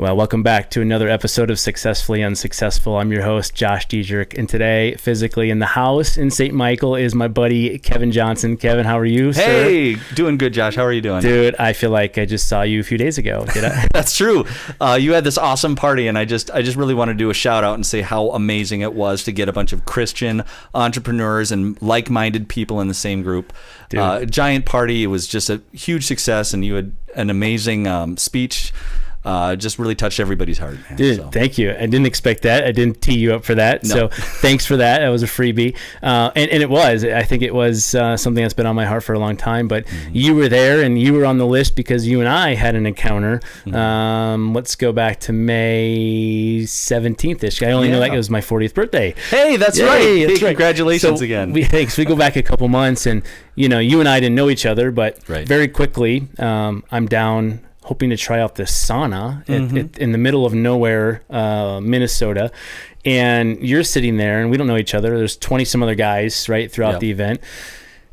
Well, welcome back to another episode of Successfully Unsuccessful. I'm your host, Josh Diedrich, and today, physically in the house in St. Michael, is my buddy, Kevin Johnson. Kevin, how are you, sir? Hey, doing good, Josh. How are you doing? Dude, I feel like I just saw you a few days ago. Did I? That's true. You had this awesome party, and I just really want to do a shout out and say how amazing it was to get a bunch of Christian entrepreneurs and like-minded people in the same group. Giant party. It was just a huge success, and you had an amazing speech. Just really touched everybody's heart. Man. Dude, thank you. I didn't expect that. I didn't tee you up for that. No. So thanks for that. That was a freebie. And it was. I think it was something that's been on my heart for a long time. But you were there, and you were on the list because you and I had an encounter. Let's go back to May 17th-ish. I only know that it was my 40th birthday. Hey, that's right. Hey, that's right. Congratulations again. Thanks. We go back a couple months, and you and I didn't know each other, but very quickly, I'm down hoping to try out this sauna in the middle of nowhere, Minnesota. And you're sitting there, and we don't know each other. There's 20 some other guys throughout the event.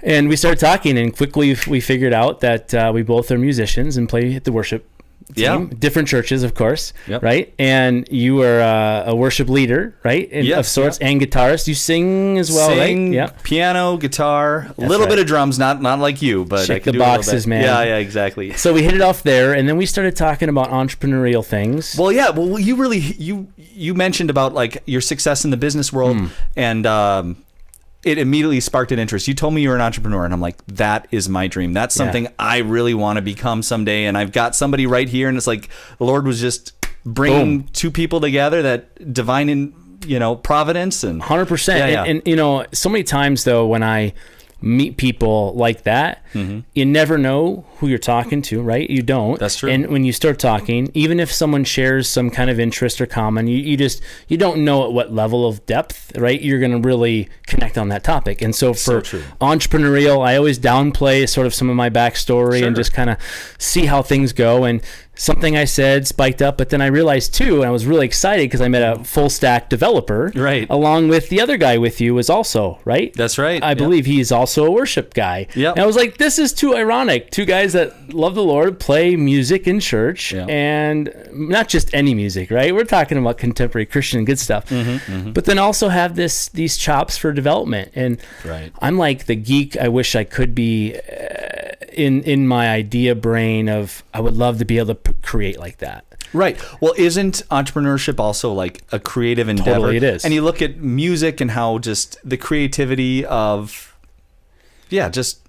And we started talking, and quickly we figured out that we both are musicians and play at the worship team. Different churches, of course, right? And you were a worship leader, right? Of sorts, and guitarist. You sing as well, right? Yeah. Piano, guitar, a little bit of drums, not like you, but check I can the do boxes, a little bit. man. Yeah, exactly. So we hit it off there, and then we started talking about entrepreneurial things. Well, you mentioned about like your success in the business world, and it immediately sparked an interest. You told me you were an entrepreneur, and I'm like, that is my dream. That's something I really want to become someday. And I've got somebody right here, and it's like the Lord was just bringing two people together, that divine, providence. And 100%. And so many times though, when I meet people like that, you never know who you're talking to, right? You don't. That's true. And when you start talking, even if someone shares some kind of interest or common, you don't know at what level of depth, right, you're going to really connect on that topic. And so for entrepreneurial, I always downplay sort of some of my backstory and just kind of see how things go. And something I said spiked up, but then I realized too, and I was really excited because I met a full stack developer, along with the other guy with you was also, right? That's right. I believe he's also a worship guy. And I was like, this is too ironic. Two guys that love the Lord, play music in church, and not just any music, right? We're talking about contemporary Christian good stuff, but then also have these chops for development. And I'm like the geek I wish I could be in my idea brain of I would love to be able to create like that. Right. Well, isn't entrepreneurship also like a creative endeavor? Totally it is. And you look at music and how just the creativity of, just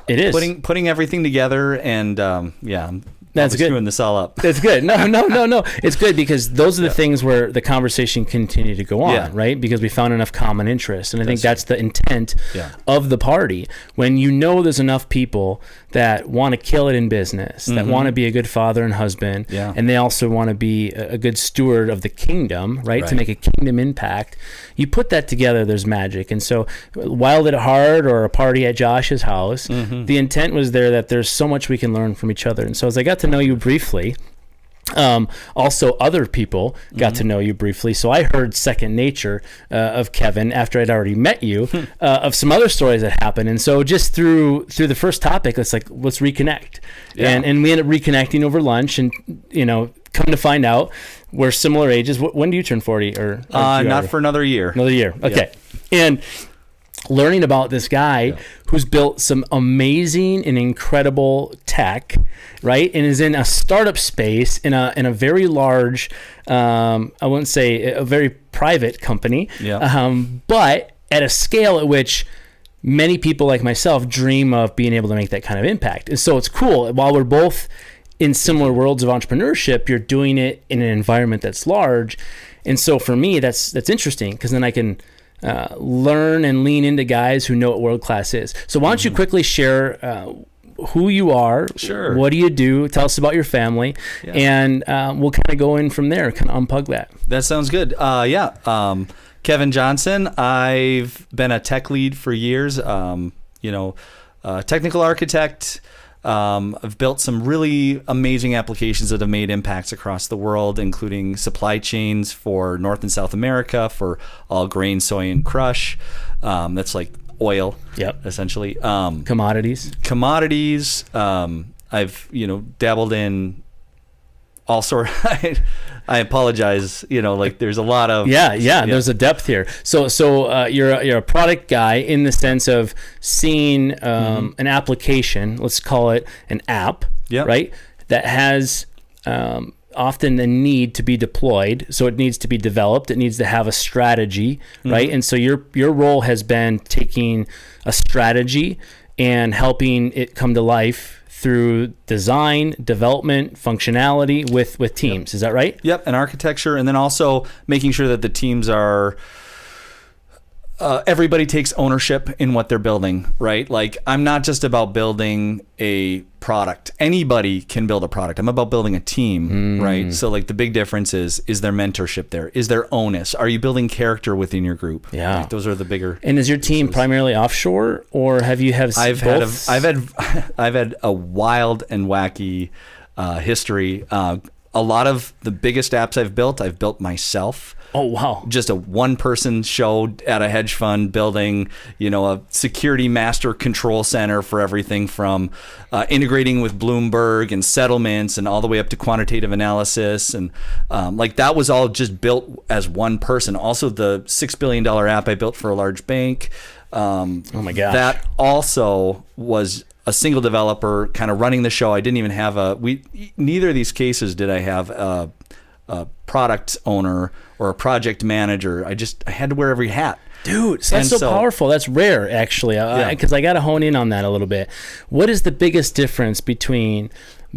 it is putting everything together, and that's good. Screwing this all up. That's good. No. It's good because those are the things where the conversation continue to go on, right? Because we found enough common interest. And I think that's the intent of the party. When there's enough people that want to kill it in business, that want to be a good father and husband, and they also want to be a good steward of the kingdom, right? To make a kingdom impact. You put that together, there's magic. And so Wild at Heart or a party at Josh's house, the intent was there that there's so much we can learn from each other. And so as I got to know you briefly, also other people got to know you briefly, so I heard second nature of Kevin after I'd already met you, of some other stories that happened. And so just through the first topic, let's reconnect, and we ended up reconnecting over lunch, and come to find out we're similar ages. When do you turn 40? Or not for another year. Okay. And learning about this guy who's built some amazing and incredible tech, right? And is in a startup space in a very large, I wouldn't say a very private company, but at a scale at which many people like myself dream of being able to make that kind of impact. And so it's cool. While we're both in similar worlds of entrepreneurship, you're doing it in an environment that's large. And so for me, that's interesting because then I can learn and lean into guys who know what world class is. So why don't you quickly share who you are, what do you do, tell us about your family, and we'll kind of go in from there, kind of unplug that. That sounds good. Kevin Johnson. I've been a tech lead for years, technical architect. I've built some really amazing applications that have made impacts across the world, including supply chains for North and South America for all grain, soy, and crush. That's like oil, essentially. Commodities. I've dabbled in also, I apologize. Like there's a lot of there's a depth here. So you're a product guy in the sense of seeing an application, let's call it an app, right? That has often a need to be deployed, so it needs to be developed. It needs to have a strategy, right? And so your role has been taking a strategy and helping it come to life through design, development, functionality with teams. Is that right? Yep, and architecture, and then also making sure that the teams are everybody takes ownership in what they're building, right? Like I'm not just about building a product. Anybody can build a product. I'm about building a team, right? So like the big difference is there mentorship there? Is there onus? Are you building character within your group? Yeah. Like those are the bigger. And is your team primarily offshore, or have you have I've both? I've had a wild and wacky history. A lot of the biggest apps I've built myself. Oh, wow. Just a one-person show at a hedge fund building, a security master control center for everything from integrating with Bloomberg and settlements and all the way up to quantitative analysis. And like that was all just built as one person. Also, the $6 billion app I built for a large bank. Oh, my gosh. That also was a single developer kind of running the show. I didn't even have neither of these cases did I have a product owner or a project manager. I had to wear every hat. Dude, that's so powerful. That's rare, actually, because I got to hone in on that a little bit. What is the biggest difference between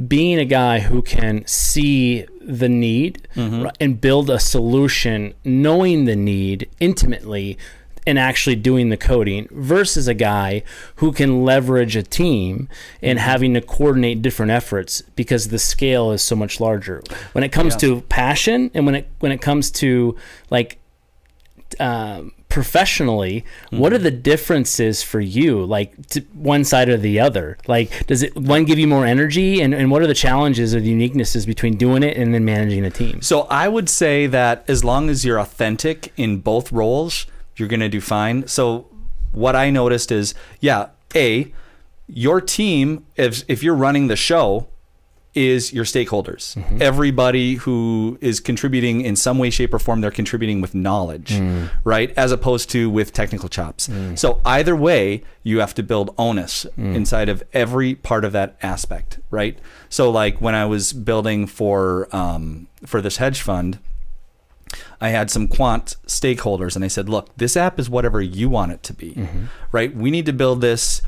being a guy who can see the need and build a solution, knowing the need intimately, and actually doing the coding, versus a guy who can leverage a team and having to coordinate different efforts because the scale is so much larger? When it comes to passion, and when it comes to like professionally, what are the differences for you, like one side or the other? Like, does it one give you more energy, and what are the challenges or the uniquenesses between doing it and then managing a team? So I would say that as long as you're authentic in both roles, you're going to do fine. So what I noticed is, your team, if you're running the show, is your stakeholders. Everybody who is contributing in some way, shape, or form, they're contributing with knowledge, right? As opposed to with technical chops. So either way, you have to build onus inside of every part of that aspect, right? So like when I was building for this hedge fund, I had some quant stakeholders, and I said, look, this app is whatever you want it to be, right? We need to build this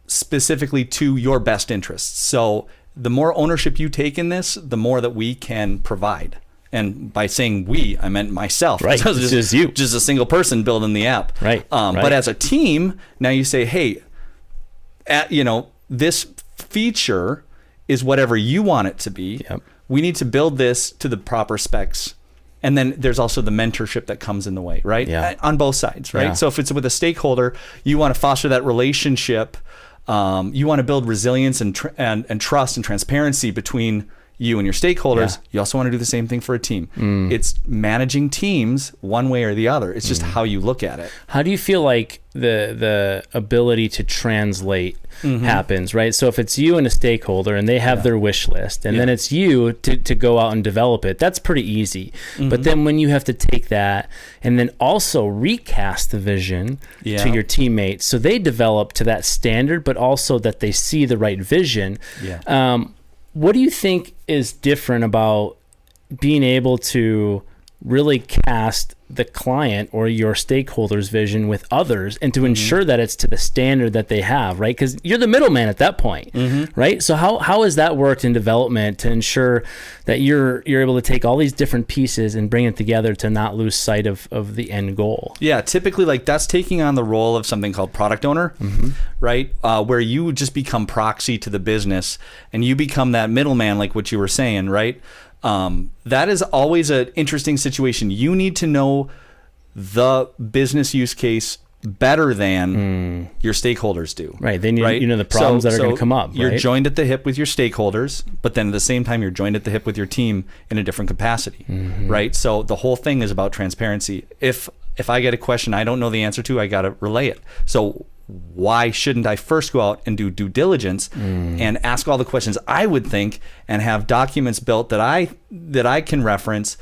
specifically to your best interests. So the more ownership you take in this, the more that we can provide. And by saying we, I meant myself. Right, it's just you. Just a single person building the app. Right. But as a team, now you say, hey, this feature is whatever you want it to be. Yep. We need to build this to the proper specs. And then there's also the mentorship that comes in the way, right? Yeah. On both sides, right? Yeah. So if it's with a stakeholder, you want to foster that relationship. You want to build resilience and trust and transparency between you and your stakeholders. You also want to do the same thing for a team. It's managing teams one way or the other. It's just how you look at it. How do you feel like the ability to translate happens, right? So if it's you and a stakeholder and they have their wish list, and then it's you to go out and develop it, that's pretty easy. But then when you have to take that and then also recast the vision to your teammates so they develop to that standard, but also that they see the right vision. What do you think is different about being able to really cast the client or your stakeholders' vision with others and to ensure that it's to the standard that they have, right? Because you're the middleman at that point, right? So how has that worked in development to ensure that you're able to take all these different pieces and bring it together to not lose sight of the end goal? Yeah, typically like that's taking on the role of something called product owner, right? Where you just become proxy to the business and you become that middleman, like what you were saying, right? That is always an interesting situation. You need to know the business use case better than your stakeholders do. Right. They need you know the problems that are going to come up. You're right? joined at the hip with your stakeholders, but then at the same time, you're joined at the hip with your team in a different capacity. Right. So the whole thing is about transparency. If I get a question I don't know the answer to, I got to relay it. So why shouldn't I first go out and do due diligence and ask all the questions I would think, and have documents built that I can reference,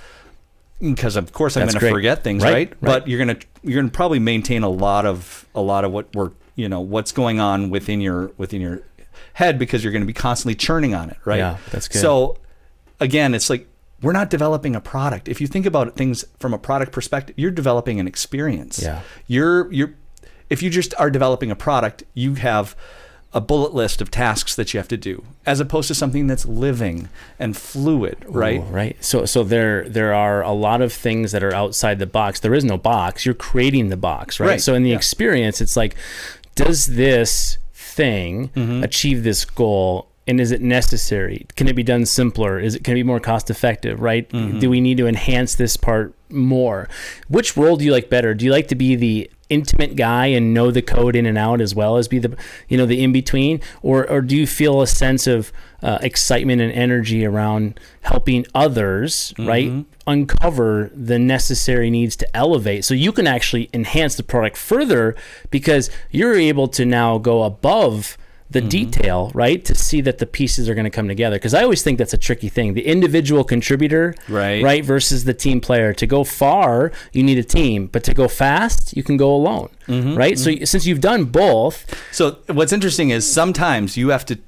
because of course I'm going to forget things, right? But you're going to probably maintain a lot of what we're, what's going on within your head, because you're going to be constantly churning on it, right? Yeah, that's good. So again, it's like, we're not developing a product. If you think about things from a product perspective, you're developing an experience. Yeah. If you just are developing a product, you have a bullet list of tasks that you have to do, as opposed to something that's living and fluid, right? Ooh, right. So there are a lot of things that are outside the box. There is no box. You're creating the box, right? So in the experience, it's like, does this thing achieve this goal? And is it necessary? Can it be done simpler? Can it be more cost effective, right? Do we need to enhance this part more? Which role do you like better? Do you like to be the intimate guy and know the code in and out, as well as be the in between, or do you feel a sense of excitement and energy around helping others, right, uncover the necessary needs to elevate, so you can actually enhance the product further, because you're able to now go above the detail, right, to see that the pieces are going to come together? Because I always think that's a tricky thing, the individual contributor, right, versus the team player. To go far, you need a team, but to go fast, you can go alone, right? So since you've done both, so what's interesting is sometimes you have to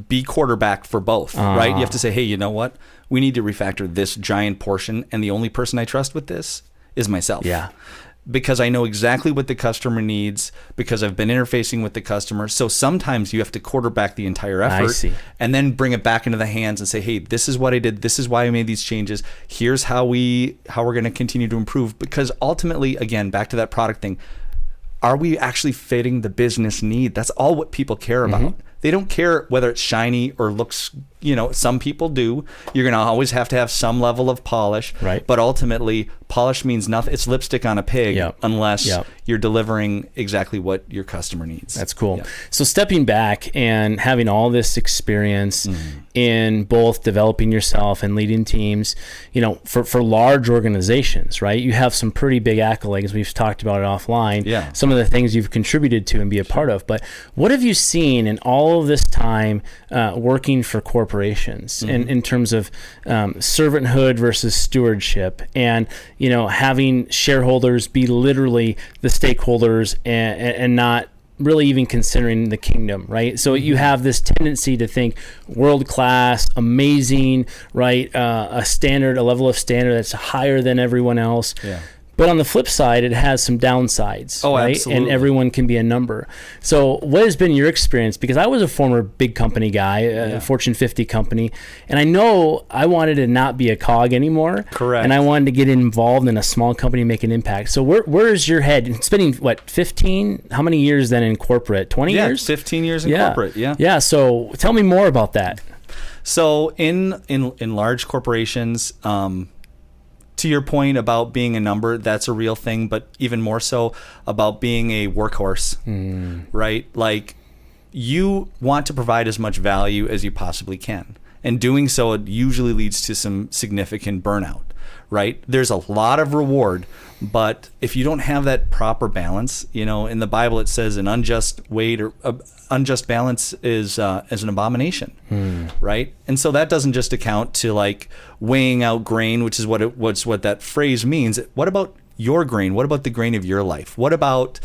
be quarterback for both, right? You have to say, hey, you know what, we need to refactor this giant portion, and the only person I trust with this is myself. Yeah. Because I know exactly what the customer needs, because I've been interfacing with the customer. So sometimes you have to quarterback the entire effort, and then bring it back into the hands and say, hey, this is what I did. This is why I made these changes. Here's how we're going to continue to improve. Because ultimately, again, back to that product thing, are we actually fitting the business need? That's all what people care about. They don't care whether it's shiny or looks, some people do. You're going to always have to have some level of polish. Right. But ultimately, polish means nothing. It's lipstick on a pig unless you're delivering exactly what your customer needs. That's cool. So stepping back and having all this experience in both developing yourself and leading teams, for large organizations, right? You have some pretty big accolades. We've talked about it offline. Yeah. Some of the things you've contributed to and be a part of. But what have you seen in all of this time working for corporations in terms of servanthood versus stewardship, and having shareholders be literally the stakeholders and not really even considering the kingdom, right? So you have this tendency to think world-class, amazing, right? A level of standard that's higher than everyone else. Yeah. But on the flip side, it has some downsides, right? Absolutely. And everyone can be a number. So what has been your experience? Because I was a former big company guy, a Fortune 50 company, and I know I wanted to not be a cog anymore. Correct. And I wanted to get involved in a small company, make an impact. So where is your head? Spending, 15? How many years then in corporate? 20 years? 15 years in corporate, Yeah, so tell me more about that. So in large corporations, to your point about being a number, that's a real thing, but even more so about being a workhorse, right? Like, you want to provide as much value as you possibly can. And doing so, it usually leads to some significant burnout, right? There's a lot of reward, but if you don't have that proper balance, in the Bible it says an unjust weight or unjust balance is an abomination, right? And so that doesn't just account to like weighing out grain, which is what that phrase means. What about your grain? What about the grain of your life? What about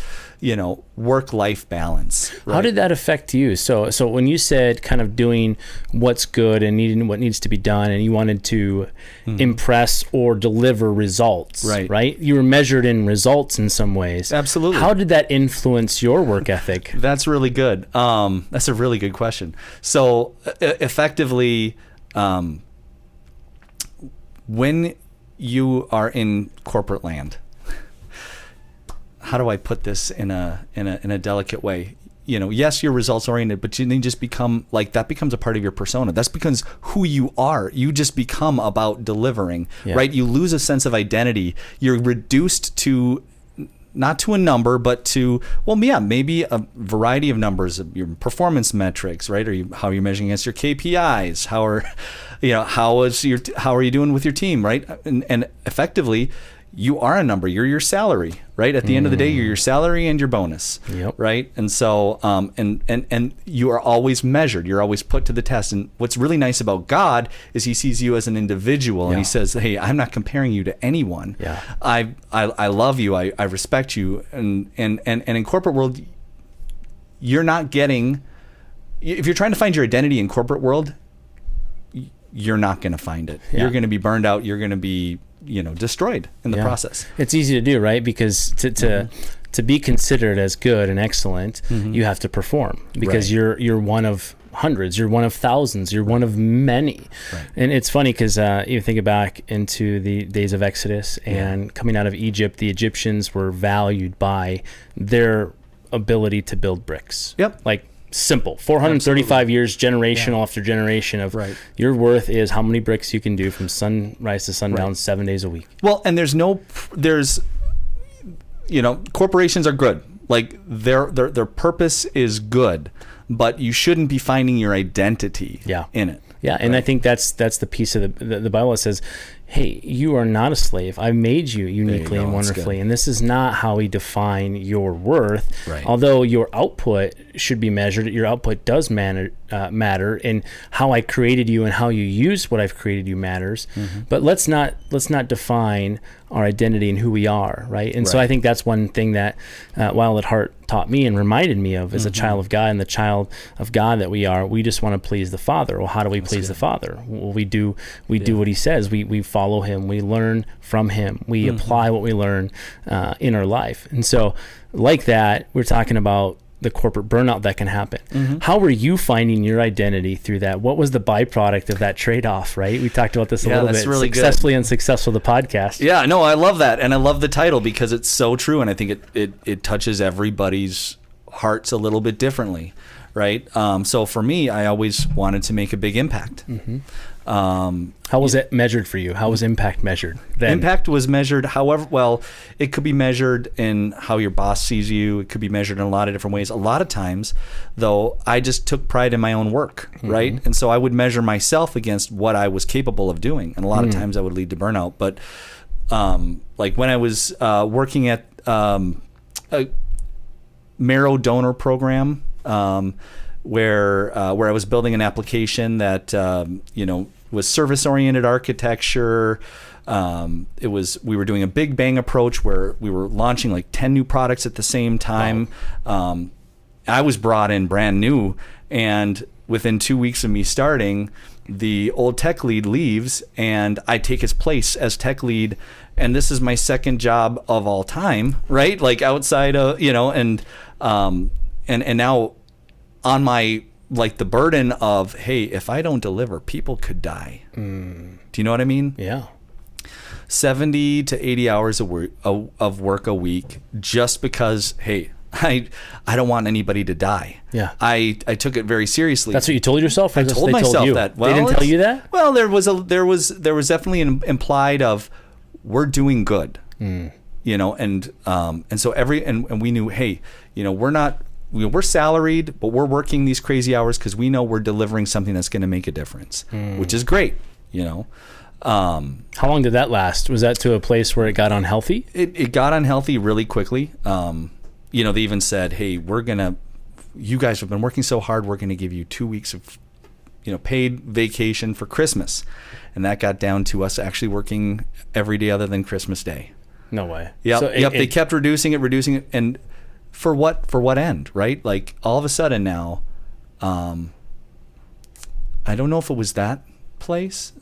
work-life balance? Right? How did that affect you? So when you said kind of doing what's good and needing what needs to be done, and you wanted to impress or deliver results, right? You were measured in results in some ways. Absolutely. How did that influence your work ethic? That's really good. That's a really good question. So effectively, when you are in corporate land, how do I put this in a delicate way? Yes, you're results oriented, but you then just become like, that becomes a part of your persona. That's because who you are. You just become about delivering, right? You lose a sense of identity. You're reduced to not to a number, but to, maybe a variety of numbers, your performance metrics, right? How are you measuring against your KPIs? How are you doing with your team, right? And effectively, you are a number. You're your salary, right? At the end of the day, you're your salary and your bonus, right? And so, and you are always measured. You're always put to the test. And what's really nice about God is he sees you as an individual, and he says, hey, I'm not comparing you to anyone. I love you. I respect you. And in corporate world, you're not getting, if you're trying to find your identity in corporate world, you're not going to find it. You're going to be burned out. You're going to be, destroyed in the process. It's easy to do, right? Because to be considered as good and excellent, you have to perform, because you're one of hundreds, you're one of thousands, you're one of many. And it's funny because you think back into the days of Exodus and coming out of Egypt, the Egyptians were valued by their ability to build bricks. Like, simple. 435 years, generational after generation of your worth is how many bricks you can do from sunrise to sundown 7 days a week. Well, and there's corporations are good. Like, their purpose is good, but you shouldn't be finding your identity in it. And I think that's the piece of the Bible that says, hey, you are not a slave. I made you uniquely and wonderfully. And this is not how we define your worth. Although your output should be measured, your output does matter, and how I created you and how you use what I've created you matters. But let's not define our identity and who we are, right? And so I think that's one thing that Wild at Heart taught me and reminded me of as a child of God, and the child of God that we are. We just want to please the Father. Well, how do we please the Father? Well, we do what he says. We follow him. We learn from him. We apply what we learn in our life. And so like that, we're talking about the corporate burnout that can happen. How were you finding your identity through that? What was the byproduct of that trade-off, right? We talked about this a little bit. Really Successfully Unsuccessful, the podcast. Yeah, no, I love that. And I love the title because it's so true. And I think it touches everybody's hearts a little bit differently, right? So for me, I always wanted to make a big impact. How was it measured for you? How was impact measured then? Impact was measured it could be measured in how your boss sees you. It could be measured in a lot of different ways. A lot of times, though, I just took pride in my own work, right? And so I would measure myself against what I was capable of doing. And a lot of times that would lead to burnout. But like when I was working at a marrow donor program, where I was building an application that was service-oriented architecture. We were doing a big bang approach where we were launching like 10 new products at the same time. Wow. I was brought in brand new, and within 2 weeks of me starting, the old tech lead leaves, and I take his place as tech lead. And this is my second job of all time, right? Like outside of and now on my, like, the burden of, hey, if I don't deliver, people could die. Do you know what I mean? Yeah. 70 to 80 hours of work a week just because, hey, I don't want anybody to die. Yeah. I took it very seriously. That's what you told yourself? I told myself that. Well, they didn't tell you that? Well, there was definitely an implied of, we're doing good. And so and we knew, hey, we're salaried, but we're working these crazy hours because we know we're delivering something that's going to make a difference, which is great. How long did that last? Was that to a place where it got unhealthy? It got unhealthy really quickly. They even said, hey, you guys have been working so hard, we're going to give you 2 weeks of paid vacation for Christmas. And that got down to us actually working every day other than Christmas Day. No way. Yep. So they kept reducing it. And for what end, right? Like, all of a sudden now, I don't know if it was that place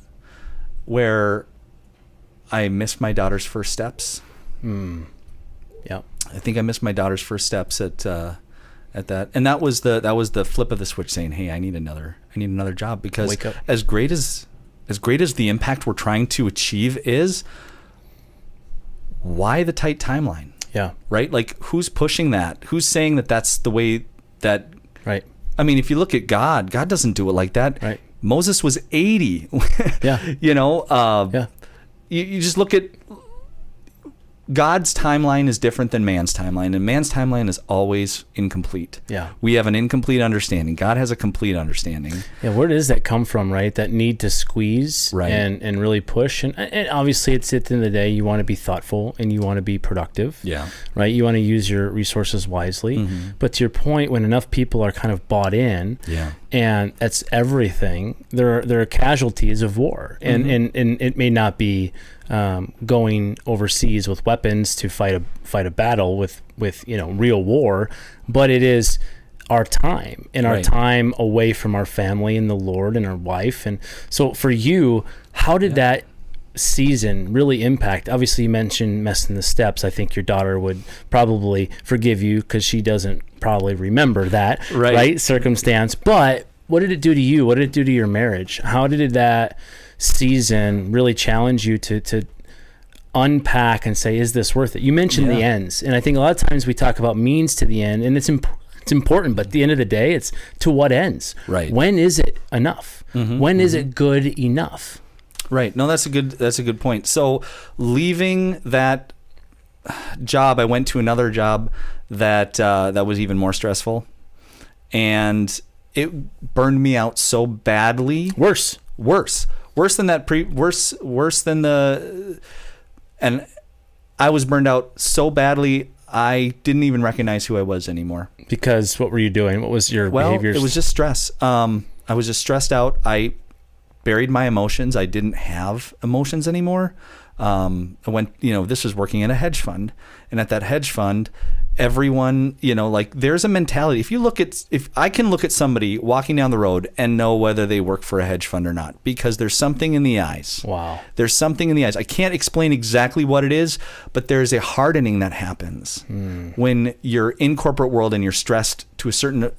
where I missed my daughter's first steps. Yeah. I think I missed my daughter's first steps at that, and that was the flip of the switch, saying, hey, I need another job, because as great as the impact we're trying to achieve is, why the tight timeline? Yeah. Right? Like, who's pushing that? Who's saying that that's the way that... Right. I mean, if you look at God doesn't do it like that. Right. Moses was 80. Yeah. You just look at... God's timeline is different than man's timeline, and man's timeline is always incomplete. Yeah. We have an incomplete understanding. God has a complete understanding. Yeah, where does that come from, right? That need to squeeze and really push. And obviously, it's at the end of the day, you want to be thoughtful and you want to be productive. Yeah. Right? You want to use your resources wisely. But to your point, when enough people are kind of bought in, and that's everything, there are casualties of war. And it may not be going overseas with weapons to fight a battle with real war, but it is our time and our time away from our family and the Lord and our wife. And so for you, how did that season really impact? Obviously, you mentioned messing the steps. I think your daughter would probably forgive you because she doesn't probably remember that right circumstance. But what did it do to you? What did it do to your marriage? How did that season really challenge you to unpack and say, is this worth it? You mentioned the ends, and I think a lot of times we talk about means to the end, and it's important, but at the end of the day, it's to what ends. Right. When is it enough? When is it good enough? Right. No, that's a good point. So leaving that job, I went to another job that was even more stressful, and it burned me out so badly. Worse than that. Worse than the. And I was burned out so badly, I didn't even recognize who I was anymore. Because what were you doing? What was your behaviors? It was just stress. I was just stressed out. I buried my emotions. I didn't have emotions anymore. I went, this was working in a hedge fund. And at that hedge fund, everyone, there's a mentality. If I can look at somebody walking down the road and know whether they work for a hedge fund or not, because there's something in the eyes. Wow. There's something in the eyes. I can't explain exactly what it is, but there's a hardening that happens when you're in corporate world and you're stressed to a certain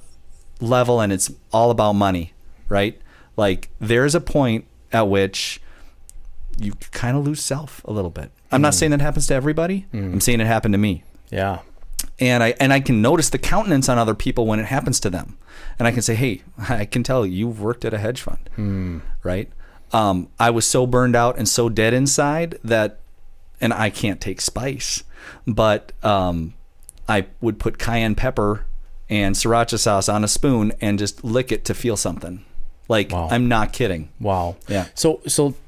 level and it's all about money, right? Like there's a point at which you kind of lose self a little bit. I'm not saying that happens to everybody. I'm saying it happened to me. Yeah. And I can notice the countenance on other people when it happens to them. And I can say, hey, I can tell you've worked at a hedge fund, right? I was so burned out and so dead inside that, and I can't take spice, but I would put cayenne pepper and sriracha sauce on a spoon and just lick it to feel something. Like, wow. I'm not kidding. Wow. Yeah. So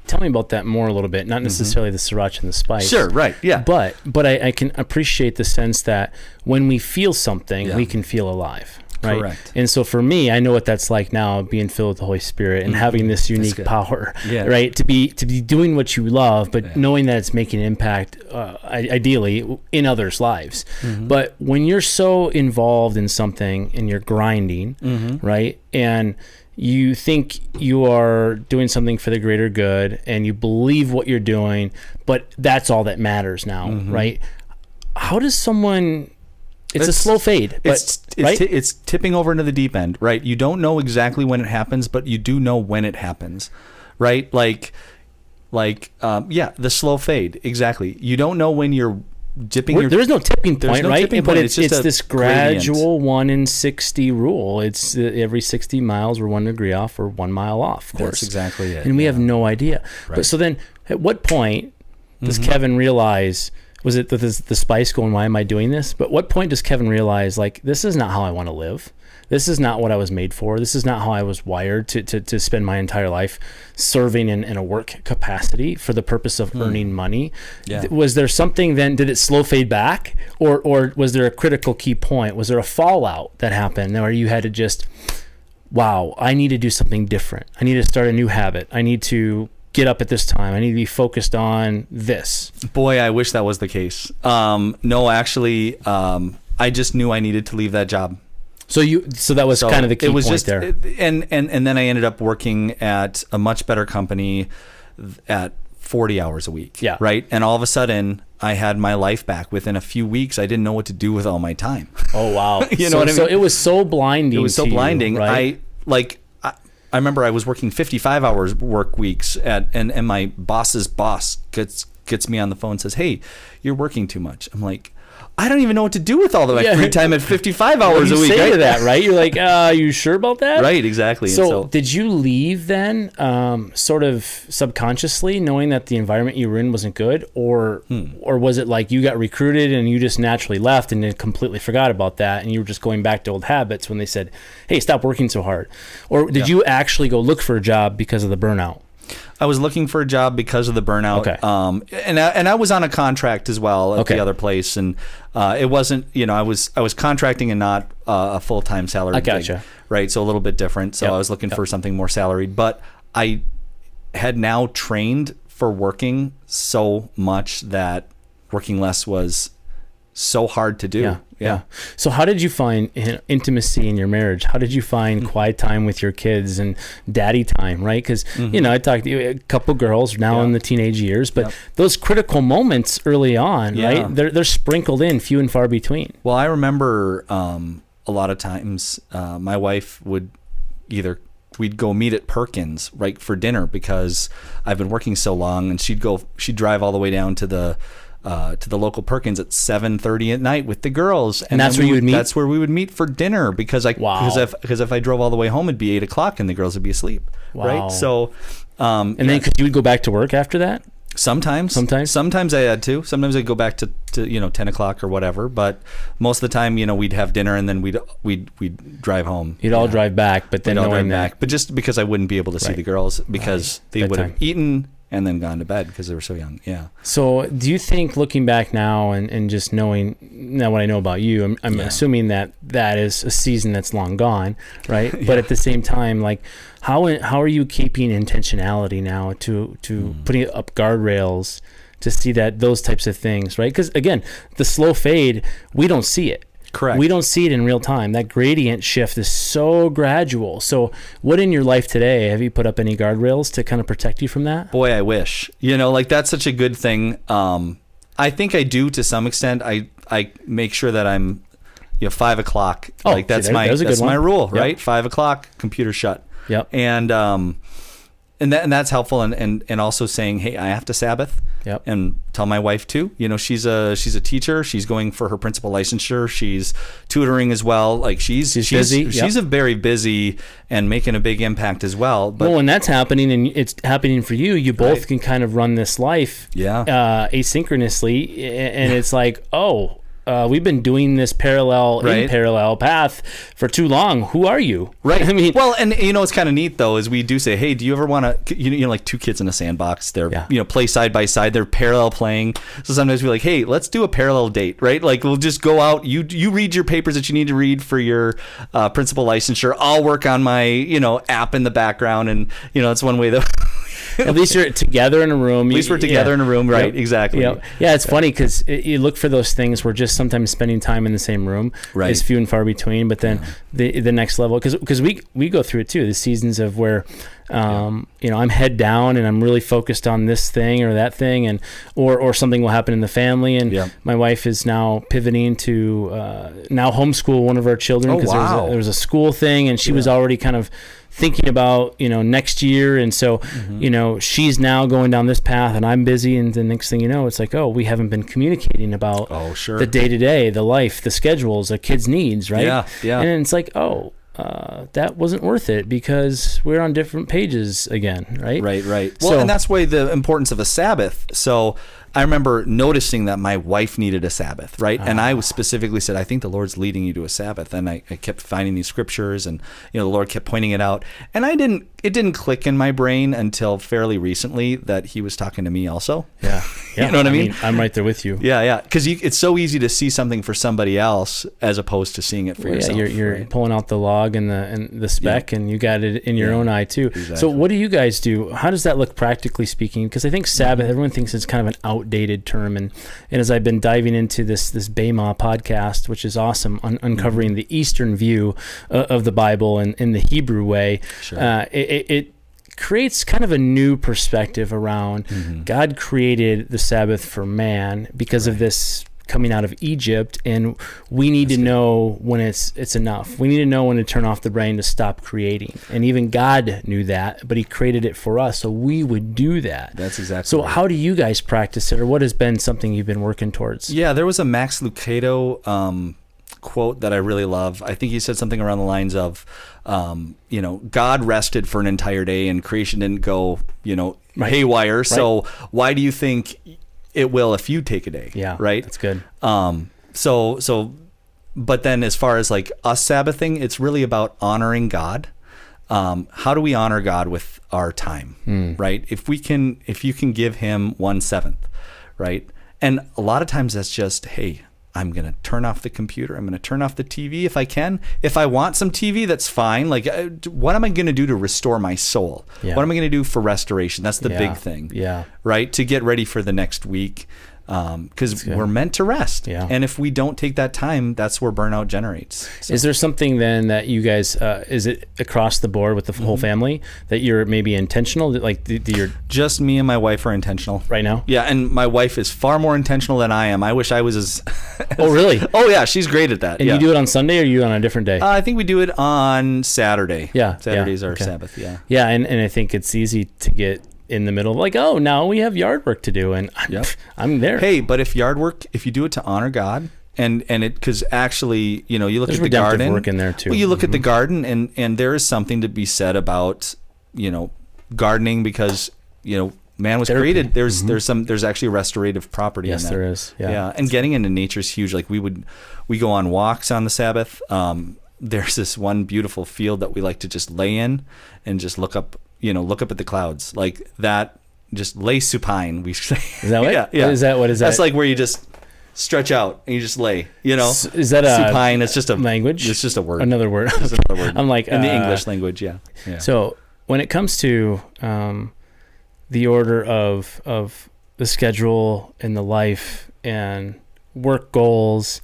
tell me about that more a little bit. Not necessarily the sriracha and the spice. Sure. Right. Yeah. But I can appreciate the sense that when we feel something, we can feel alive. Right. Correct. And so for me, I know what that's like now, being filled with the Holy Spirit and having this unique power, right? To be doing what you love, but knowing that it's making an impact, ideally in others' lives. But when you're so involved in something and you're grinding, right? And you think you are doing something for the greater good and you believe what you're doing, but that's all that matters now, right? How does someone... It's a slow fade, but it's tipping over into the deep end, right? You don't know exactly when it happens, but you do know when it happens, right? Like, the slow fade, exactly. You don't know when you're dipping. There is no tipping point, right? Tipping but point. it's this gradual 1 in 60 rule. It's every 60 miles we're 1 degree off or 1 mile off. Of course, that's exactly it. And we have no idea. Right. But so then, at what point does Kevin realize? Was it the spice going, why am I doing this? But what point does Kevin realize, like, this is not how I want to live. This is not what I was made for. This is not how I was wired to spend my entire life serving in a work capacity for the purpose of earning money. Yeah. Was there something then, did it slow fade back? Or was there a critical key point? Was there a fallout that happened where you had to just, wow, I need to do something different. I need to start a new habit. I need to get up at this time. I need to be focused on this. Boy, I wish that was the case. No, actually, I just knew I needed to leave that job. So that was kind of the key point there. And then I ended up working at a much better company at 40 hours a week. Yeah. Right. And all of a sudden I had my life back. Within a few weeks, I didn't know what to do with all my time. Oh, wow. What I mean? So it was so blinding. It was so blinding. You, right? I remember I was working 55 hours work weeks and my boss's boss gets me on the phone and says, hey, you're working too much. I'm like, I don't even know what to do with all of my free time at 55 hours a week. You say to that, right? You're like, are you sure about that? Right, exactly. So did you leave then, sort of subconsciously, knowing that the environment you were in wasn't good, or was it like you got recruited and you just naturally left and then completely forgot about that, and you were just going back to old habits when they said, "Hey, stop working so hard"? Or did you actually go look for a job because of the burnout? I was looking for a job because of the burnout. Okay. And I was on a contract as well at the other place, and it wasn't, I was contracting and not a full-time salary. I gotcha. Gig, right? So a little bit different. So I was looking for something more salaried, but I had now trained for working so much that working less was so hard to do. Yeah. So how did you find intimacy in your marriage? How did you find quiet time with your kids and daddy time, right? Because, I talked to you, a couple girls now in the teenage years, but those critical moments early on, right? They're sprinkled in few and far between. Well, I remember a lot of times my wife would we'd go meet at Perkins, right, for dinner because I've been working so long, and she'd drive all the way down to the local Perkins at 7:30 at night with the girls, and that's where you would meet. That's where we would meet for dinner because if I drove all the way home, it'd be 8:00 and the girls would be asleep. Wow. Right. So, and then because you would go back to work after that. Sometimes I had to. Sometimes I'd go back to 10 o'clock or whatever. But most of the time, we'd have dinner and then we'd drive home. You'd all drive back, but then knowing that. But just because I wouldn't be able to see the girls because they would have eaten and then gone to bed because they were so young. Yeah. So do you think, looking back now and just knowing now what I know about you, I'm assuming that is a season that's long gone, right? But at the same time, like, how are you keeping intentionality now to putting up guardrails to see that those types of things, right? Because again, the slow fade, we don't see it. Correct. We don't see it in real time. That gradient shift is so gradual. So what in your life today, have you put up any guardrails to kind of protect you from that? Boy, I wish. Like, that's such a good thing. I think I do to some extent. I make sure that I'm 5 o'clock. Like, that's my rule, right? Yep. 5 o'clock, computer shut. Yep. And that's helpful, and also saying, hey, I have to Sabbath. Yep. And tell my wife too. She's a teacher. She's going for her principal licensure. She's tutoring as well. Like, she's busy. She's a very busy and making a big impact as well. But when that's happening and it's happening for you, you both can kind of run this life asynchronously, and it's like, we've been doing this in parallel path for too long. Who are you? Right. I mean, well, and it's kind of neat though, is we do say, hey, do you ever want to, like two kids in a sandbox, they're, play side by side, they're parallel playing. So sometimes we're like, hey, let's do a parallel date, right? Like, we'll just go out, you read your papers that you need to read for your principal licensure. I'll work on my, app in the background. And, it's one way that at least you're together in a room. At least we're together in a room, right? Yep. Exactly. Yep. Yeah, it's funny because you look for those things where just sometimes spending time in the same room is few and far between. But then the next level, because we go through it too. The seasons of where I'm head down and I'm really focused on this thing or that thing, and or something will happen in the family, and my wife is now pivoting to now homeschool one of our children because there was a school thing, and she was already kind of thinking about next year, and so she's now going down this path and I'm busy, and the next thing you know, it's like, we haven't been communicating about the day-to-day, the life, the schedules, the kids' needs, right? And it's like, that wasn't worth it because we're on different pages again, right? Right. Well, and that's why the importance of a Sabbath. So I remember noticing that my wife needed a Sabbath, right? And I specifically said, I think the Lord's leading you to a Sabbath. And I kept finding these scriptures, and the Lord kept pointing it out. And it didn't click in my brain until fairly recently that He was talking to me also. Yeah. You know what I mean? I'm right there with you. Yeah. Because it's so easy to see something for somebody else as opposed to seeing it for yourself. You're pulling out the log and the spec, and you got it in your own eye too. Exactly. So what do you guys do? How does that look practically speaking? Because I think Sabbath, everyone thinks it's kind of an outdated term, and as I've been diving into this Bema podcast, which is awesome, uncovering the Eastern view of the Bible and in the Hebrew way, it creates kind of a new perspective around God created the Sabbath for man because of this coming out of Egypt, and we need to know when it's enough. We need to know when to turn off the brain to stop creating. And even God knew that, but he created it for us, so we would do that. That's exactly so right. How do you guys practice it, or what has been something you've been working towards? Yeah, there was a Max Lucado quote that I really love. I think he said something around the lines of, God rested for an entire day and creation didn't go, Right. haywire. Right. So why do you think it will if you take a day? Yeah, right. That's good. But then as far as like us Sabbathing, it's really about honoring God. How do we honor God with our time, right? If you can give him 1/7, right? And a lot of times that's just, hey, I'm going to turn off the computer. I'm going to turn off the TV if I can. If I want some TV, that's fine. Like, what am I going to do to restore my soul? Yeah. What am I going to do for restoration? That's the big thing, right? To get ready for the next week. Because we're meant to rest. Yeah. And if we don't take that time, that's where burnout generates. So. Is there something then that you guys, is it across the board with the whole family that you're maybe intentional? Like you're just me and my wife are intentional right now? Yeah. And my wife is far more intentional than I am. I wish I was as Oh, really? Oh, yeah. She's great at that. And you do it on Sunday, or you on a different day? I think we do it on Saturday. Yeah. Saturday's our Sabbath. Yeah. Yeah. And I think it's easy to get in the middle of like, oh, now we have yard work to do, and I'm there. Hey, but if yard work, if you do it to honor God, and it, because actually, you look There's at the garden, work in there too. Well, you look at the garden, and there is something to be said about gardening, because man was created. There's actually restorative property. Yes, in that. there is. Yeah. And getting into nature is huge. Like we go on walks on the Sabbath. There's this one beautiful field that we like to just lay in and just look up at the clouds like that. Just lay supine. We say. Is that what? Yeah. What is that? That's like where you just stretch out and you just lay. Is that supine? It's just a language. It's just a word. Another word. It's another word. I'm like in the English language. Yeah. So when it comes to the order of the schedule and the life and work goals,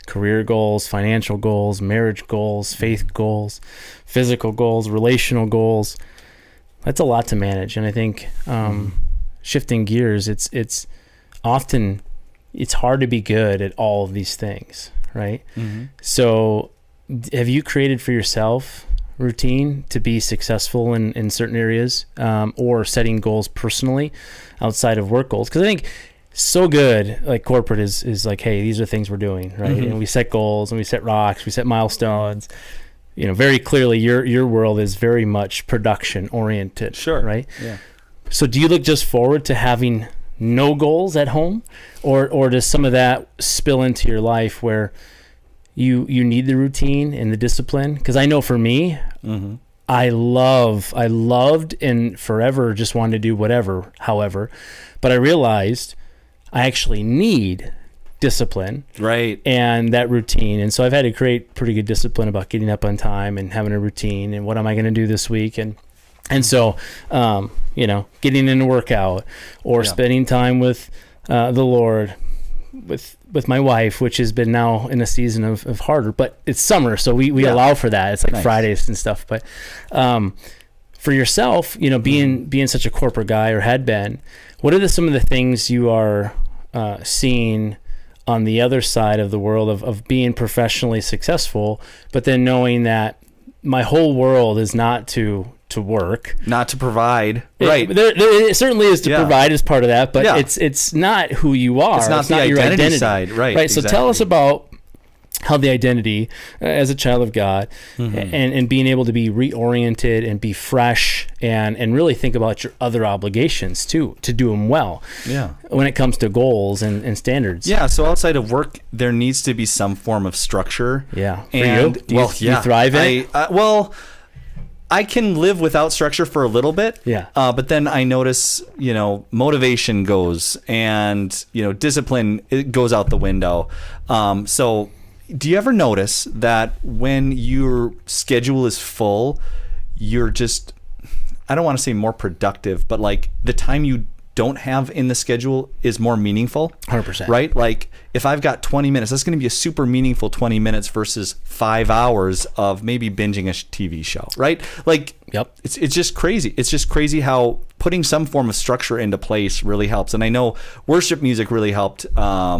career goals, financial goals, marriage goals, faith goals, physical goals, relational goals, that's a lot to manage. And I think shifting gears, it's often hard to be good at all of these things, right? So have you created for yourself routine to be successful in certain areas, or setting goals personally outside of work goals? Because I think so good, like corporate is like, hey, these are things we're doing, right? And we set goals and we set rocks, we set milestones. Very clearly your world is very much production oriented. Sure. Right? Yeah. So do you look just forward to having no goals at home, or does some of that spill into your life where you need the routine and the discipline? Because I know for me, I loved and forever just wanted to do whatever, however, but I realized I actually need discipline, right, and that routine. And so I've had to create pretty good discipline about getting up on time and having a routine and what am I going to do this week, and so getting in a workout or spending time with the Lord, with my wife, which has been now in a season of harder, but it's summer, so we allow for that. It's like nice. Fridays and stuff. But for yourself, being such a corporate guy or had been, what are some of the things you are seeing on the other side of the world of being professionally successful, but then knowing that my whole world is not to work, not to provide, right? It certainly is to provide as part of that, but it's not who you are. It's not the your identity side, right? Right. So tell us about how the identity as a child of God and being able to be reoriented and be fresh and really think about your other obligations too, to do them well. Yeah. When it comes to goals and standards. Yeah. So outside of work, there needs to be some form of structure. Yeah. For and you? Do you thrive in it? I can live without structure for a little bit. Yeah. But then I notice, motivation goes and, discipline, it goes out the window. So do you ever notice that when your schedule is full, you're just, I don't want to say more productive, but like the time you don't have in the schedule is more meaningful? 100%. Right? Like if I've got 20 minutes, that's going to be a super meaningful 20 minutes versus 5 hours of maybe binging a TV show, right? Like, yep. It's just crazy. It's just crazy how putting some form of structure into place really helps. And I know worship music really helped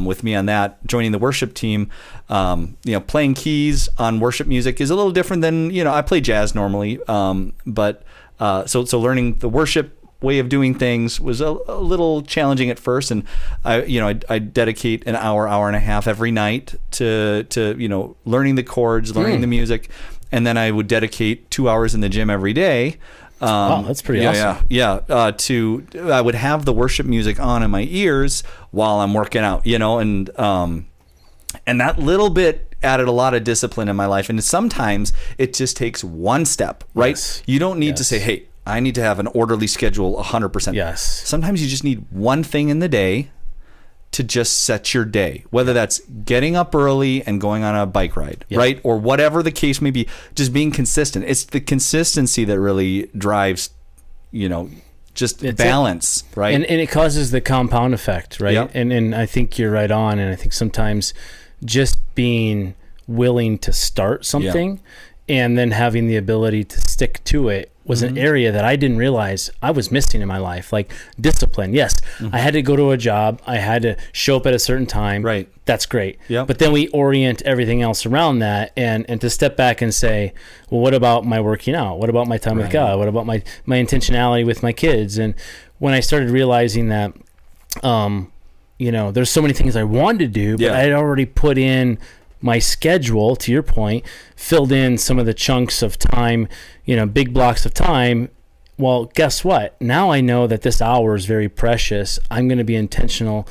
with me on that. Joining the worship team, playing keys on worship music is a little different than, I play jazz normally, but so learning the worship way of doing things was a little challenging at first, and I dedicate an hour and a half every night to learning the chords, learning the music, and then I would dedicate 2 hours in the gym every day. Wow, that's pretty awesome. I would have the worship music on in my ears while I'm working out, and that little bit added a lot of discipline in my life. And sometimes it just takes one step, right? Yes. You don't need to say, hey, I need to have an orderly schedule 100%. Yes. Sometimes you just need one thing in the day to just set your day, whether that's getting up early and going on a bike ride, right? Or whatever the case may be, just being consistent. It's the consistency that really drives, just balance, right? And it causes the compound effect, right? Yep. And I think you're right on. And I think sometimes just being willing to start something and then having the ability to stick to it was an area that I didn't realize I was missing in my life. Like discipline. Yes, I had to go to a job. I had to show up at a certain time. Right. That's great. Yep. But then we orient everything else around that and to step back and say, well, what about my working out? What about my time with God? What about my intentionality with my kids? And when I started realizing that, there's so many things I wanted to do, but I had already put in my schedule, to your point, filled in some of the chunks of time, big blocks of time. Well, guess what? Now I know that this hour is very precious. I'm going to be intentional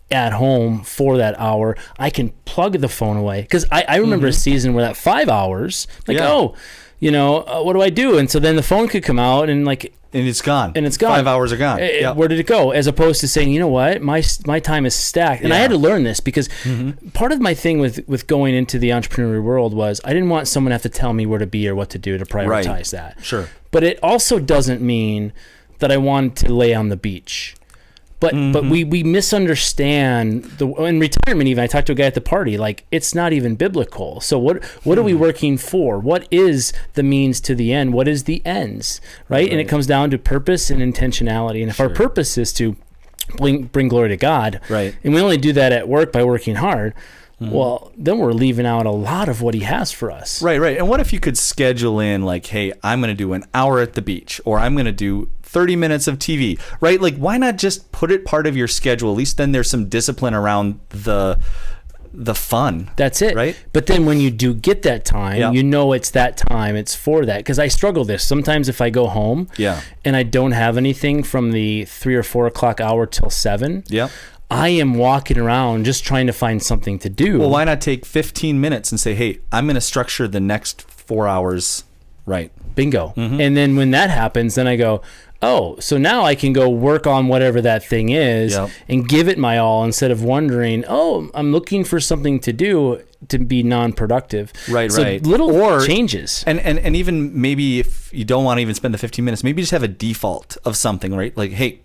at home for that hour. I can plug the phone away. Because I remember a season where that 5 hours, what do I do? And so then the phone could come out and it's gone. 5 hours are gone. Where did it go? As opposed to saying, you know what, my time is stacked. And I had to learn this because part of my thing with going into the entrepreneurial world was I didn't want someone to have to tell me where to be or what to do to prioritize that. Sure. But it also doesn't mean that I wanted to lay on the beach. But we misunderstand in retirement. Even I talked to a guy at the party. It's not even biblical. So what are we working for? What is the means to the end? What is the ends? Right? And it comes down to purpose and intentionality. And if our purpose is to bring glory to God, right, and we only do that at work by working hard, well, then we're leaving out a lot of what He has for us. Right. And what if you could schedule in hey, I'm going to do an hour at the beach, or I'm going to do 30 minutes of TV, right? Why not just put it part of your schedule? At least then there's some discipline around the fun. That's it. Right. But then when you do get that time, it's that time, it's for that. Because I struggle this. Sometimes if I go home and I don't have anything from the 3 or 4 o'clock hour till 7, I am walking around just trying to find something to do. Well, why not take 15 minutes and say, hey, I'm going to structure the next 4 hours right. Bingo. And then when that happens, then I go, oh, so now I can go work on whatever that thing is and give it my all instead of wondering, oh, I'm looking for something to do to be non-productive. Right. Little changes. And even maybe if you don't want to even spend the 15 minutes, maybe just have a default of something, right? Hey,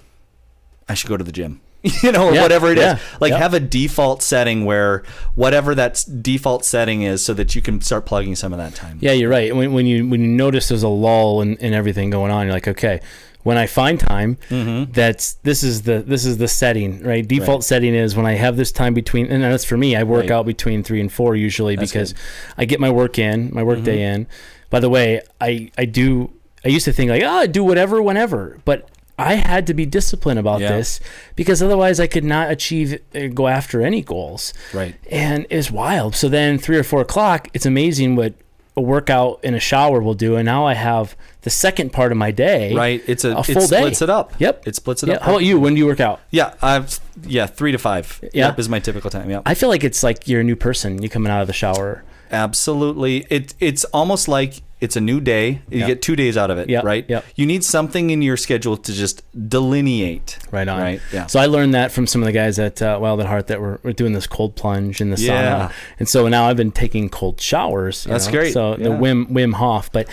I should go to the gym. Or whatever it is. Have a default setting where whatever that default setting is so that you can start plugging some of that time. Yeah, you're right. When you notice there's a lull in everything going on, you're like, okay, when I find time, this is the setting, right? Default setting is when I have this time between, and that's for me, I work out between 3 and 4 usually because I get my work day in. By the way, I used to think I do whatever, whenever, but I had to be disciplined about this because otherwise I could not go after any goals. Right. And it's wild. So then 3 or 4 o'clock, it's amazing what a workout in a shower will do. And now I have the second part of my day. Right. It full splits day. It up. Yep. It splits it up. How about you? When do you work out? 3 to 5. Yep, is my typical time. Yep. I feel like it's like you're a new person. You coming out of the shower. Absolutely. It's almost like it's a new day. You get 2 days out of it, right? Yep. You need something in your schedule to just delineate. Right on. Right. Yeah. So I learned that from some of the guys at Wild at Heart that were doing this cold plunge in the sauna. And so now I've been taking cold showers. That's great. So the Wim Hof. But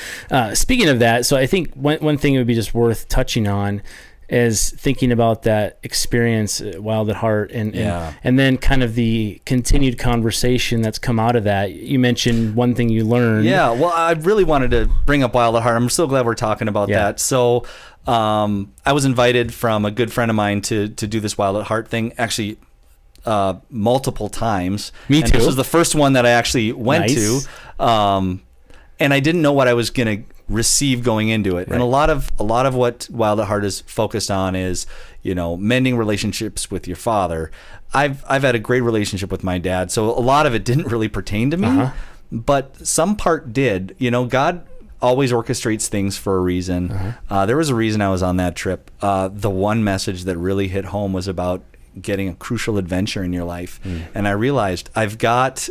speaking of that, so I think one thing it would be just worth touching on as thinking about that experience, Wild at Heart, and then kind of the continued conversation that's come out of that. You mentioned one thing you learned. Yeah, well, I really wanted to bring up Wild at Heart. I'm so glad we're talking about that. So I was invited from a good friend of mine to do this Wild at Heart thing, actually multiple times. Me too. And this was the first one that I actually went to. And I didn't know what I was going to receive going into it. Right. And a lot of what Wild at Heart is focused on is, mending relationships with your father. I've had a great relationship with my dad, so a lot of it didn't really pertain to me, but some part did. God always orchestrates things for a reason. There was a reason I was on that trip. The one message that really hit home was about getting a crucial adventure in your life. And I realized I've got,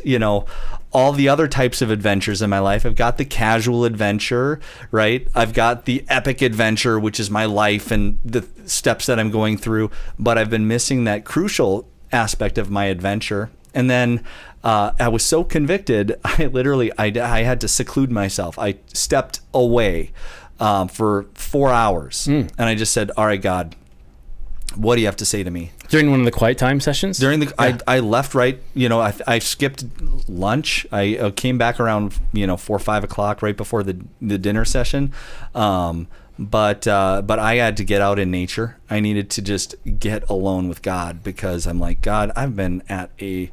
all the other types of adventures in my life. I've got the casual adventure, right? I've got the epic adventure, which is my life and the steps that I'm going through, but I've been missing that crucial aspect of my adventure. And then I was so convicted, I had to seclude myself. I stepped away for 4 hours and I just said, all right, God, what do you have to say to me? During one of the quiet time sessions? I left right, I skipped lunch. I came back around, 4 or 5 o'clock right before the dinner session. But I had to get out in nature. I needed to just get alone with God, because I'm like, God, I've been at a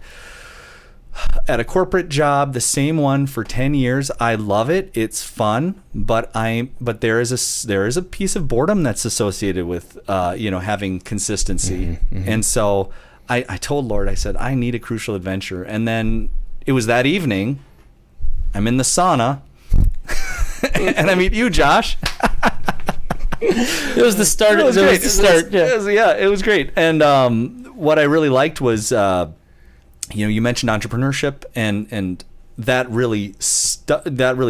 corporate job, the same one for 10 years. I love it. It's fun, but there is a piece of boredom that's associated with having consistency. And so I told Lord, I said, I need a crucial adventure. And then it was that evening, I'm in the sauna and I memeet you, Josh. It was the start. It was great. It was great. And what I really liked was, you mentioned entrepreneurship, and that really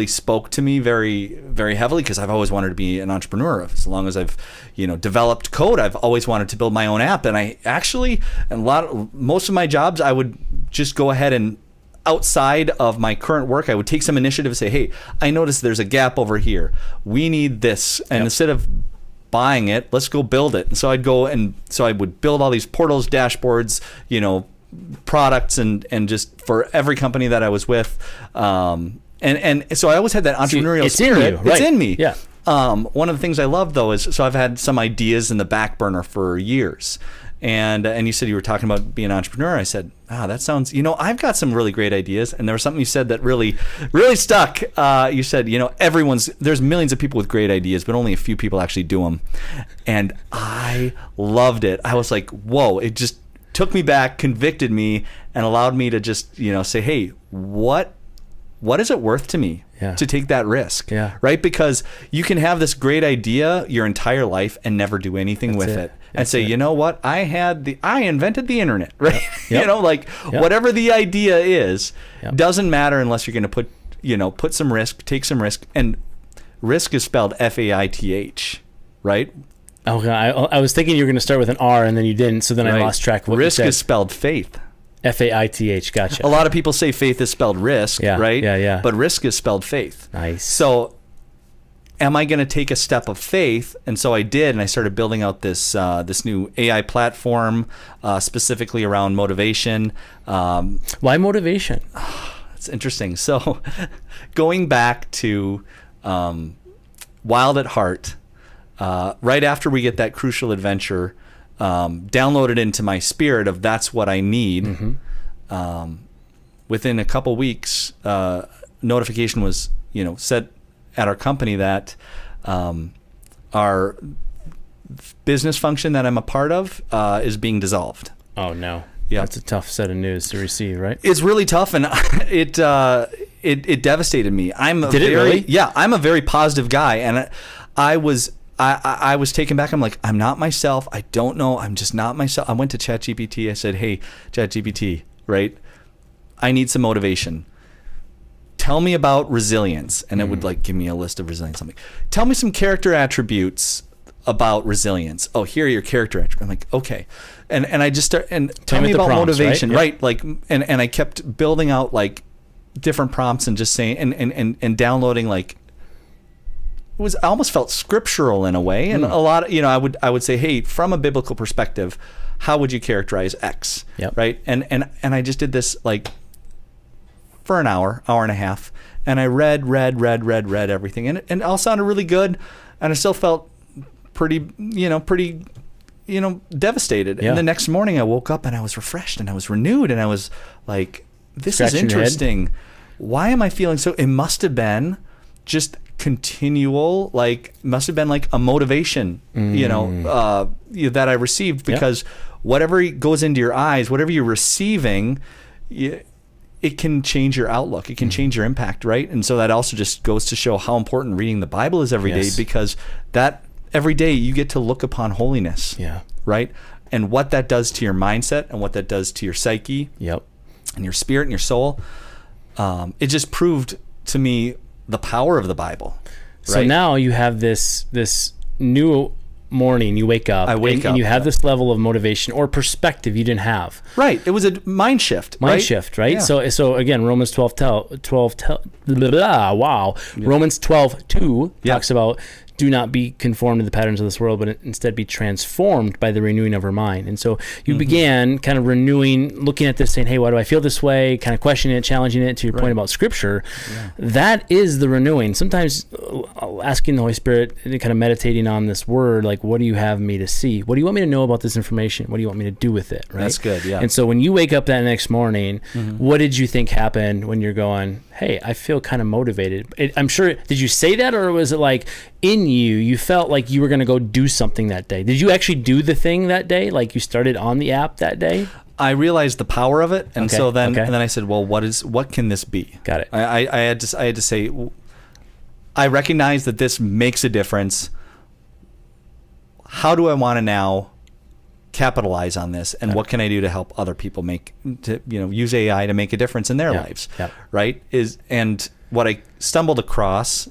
spoke to me very, very heavily, because I've always wanted to be an entrepreneur. As long as I've developed code, I've always wanted to build my own app. And I actually, most of my jobs, I would just go ahead and, outside of my current work, I would take some initiative and say, hey, I noticed there's a gap over here. We need this. And instead of buying it, let's go build it. And so I would build all these portals, dashboards, products, and just for every company that I was with. And so I always had that entrepreneurial spirit. In you, right? It's in me. Yeah. One of the things I love, though, is, so I've had some ideas in the back burner for years. And you said you were talking about being an entrepreneur. I said, that sounds, I've got some really great ideas. And there was something you said that really, really stuck. You said, there's millions of people with great ideas, but only a few people actually do them. And I loved it. I was like, whoa, it just took me back, convicted me, and allowed me to just, say, hey, what is it worth to me to take that risk? Yeah. Right? Because you can have this great idea your entire life and never do anything with it. And say, you know what? I invented the internet, right? Yep. Whatever the idea is, doesn't matter unless you're going to put some risk, take some risk. And risk is spelled Faith, right? Okay, I was thinking you were going to start with an R, and then you didn't, so then I lost track of what risk you said. Is spelled faith. Faith, gotcha. A lot of people say faith is spelled risk, right? Yeah. But risk is spelled faith. Nice. So am I going to take a step of faith? And so I did, and I started building out this new AI platform, specifically around motivation. Why motivation? It's interesting. So going back to Wild at Heart, right after we get that crucial adventure downloaded into my spirit of that's what I need, within a couple weeks, notification was set at our company that our business function that I'm a part of is being dissolved. Oh no. Yeah, that's a tough set of news to receive, right? It's really tough, and it devastated me. Did it really? Yeah, I'm a very positive guy, and I was taken back. I'm like, I'm not myself. I don't know. I'm just not myself. I went to ChatGPT. I said, hey, ChatGPT, right? I need some motivation. Tell me about resilience. And it would give me a list of resilience. I'm like, tell me some character attributes about resilience. Oh, here are your character attributes. I'm like, okay. And I just start, and tell me about prompts, motivation, right? And I kept building out different prompts and just saying, and downloading I almost felt scriptural in a way. And a lot of, I would say, hey, from a biblical perspective, how would you characterize X? Yep. Right. And I just did this like for an hour and a half. And I read everything. And it all sounded really good. And I still felt pretty devastated. Yeah. And the next morning I woke up and I was refreshed and I was renewed. And I was like, this is interesting. Why am I feeling so? It must have been just continual, must have been like a motivation, that I received, because whatever goes into your eyes, whatever you're receiving, it can change your outlook. It can change your impact, right? And so that also just goes to show how important reading the Bible is every day, because that every day you get to look upon holiness, right? And what that does to your mindset and what that does to your psyche, and your spirit and your soul. It just proved to me the power of the Bible. Right? So now you have this new morning, you wake up, and you have this level of motivation or perspective you didn't have. Right. It was a mind shift. Right? Yeah. So again, Romans 12:2 talks about, do not be conformed to the patterns of this world, but instead be transformed by the renewing of our mind. And so you began kind of renewing, looking at this, saying, hey, why do I feel this way? Kind of questioning it, challenging it, to your point about scripture. Yeah. That is the renewing. Sometimes asking the Holy Spirit, kind of meditating on this word, like, what do you have me to see? What do you want me to know about this information? What do you want me to do with it? Right? That's good, yeah. And so when you wake up that next morning, what did you think happened when you're going, hey, I feel kind of motivated? I'm sure, did you say that, or was it like in you felt like you were going to go do something that day? Did you actually do the thing that day? Like you started on the app that day? I realized the power of it. And so then, and then I said, well, what can this be? Got it. I had to say, I recognize that this makes a difference. How do I want to now capitalize on this, and what can I do to help other people use AI to make a difference in their lives? Right? And what I stumbled across,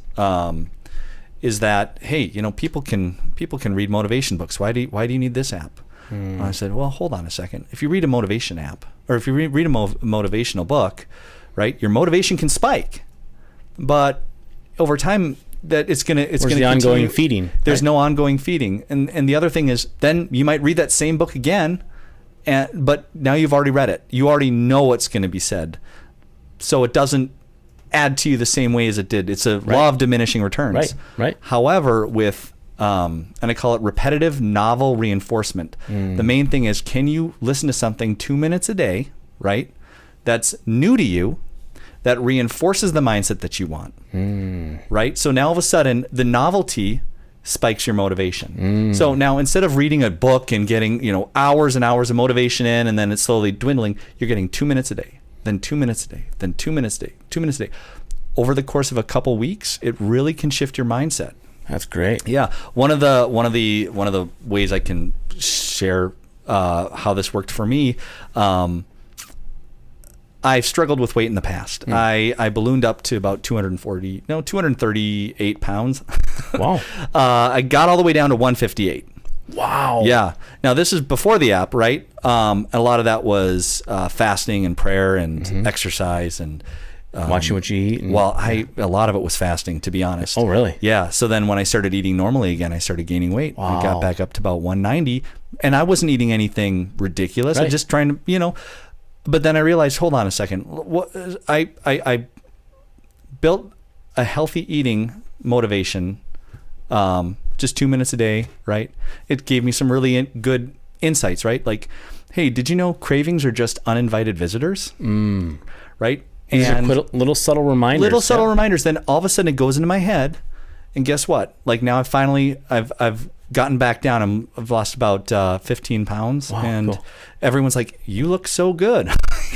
is that, hey, people can read motivation books. Why do you need this app? And I said, well, hold on a second. If you read a motivation app, or if you read a motivational book, right, your motivation can spike, but over time that it's gonna the ongoing feeding. There's no ongoing feeding, and the other thing is, then you might read that same book again, but now you've already read it. You already know what's going to be said, so it doesn't add to you the same way as it did. It's a law of diminishing returns. Right. However, with and I call it repetitive novel reinforcement. The main thing is, can you listen to something 2 minutes a day, right? That's new to you, that reinforces the mindset that you want, right? So now all of a sudden, the novelty spikes your motivation. So now, instead of reading a book and getting hours and hours of motivation in, and then it's slowly dwindling, you're getting 2 minutes a day. Then 2 minutes a day, then 2 minutes a day, 2 minutes a day. Over the course of a couple weeks, it really can shift your mindset. That's great. Yeah. One of the ways I can share how this worked for me, I've struggled with weight in the past. I ballooned up to about 238 pounds. Wow. I got all the way down to 158. Wow. Yeah. Now, this is before the app, right? A lot of that was fasting and prayer and exercise and watching what you eat. A lot of it was fasting, to be honest. Oh, really? Yeah. So then when I started eating normally again, I started gaining weight. Wow. I got back up to about 190, and I wasn't eating anything ridiculous. Right. I'm just trying to, but then I realized, hold on a second. I built a healthy eating motivation, just 2 minutes a day, right? It gave me some really good insights, right? Like, hey, did you know cravings are just uninvited visitors? Right? And little subtle reminders. Reminders. Then all of a sudden it goes into my head, and guess what? Like, now I've gotten back down. I've lost about 15 pounds, and cool. Everyone's like, "You look so good."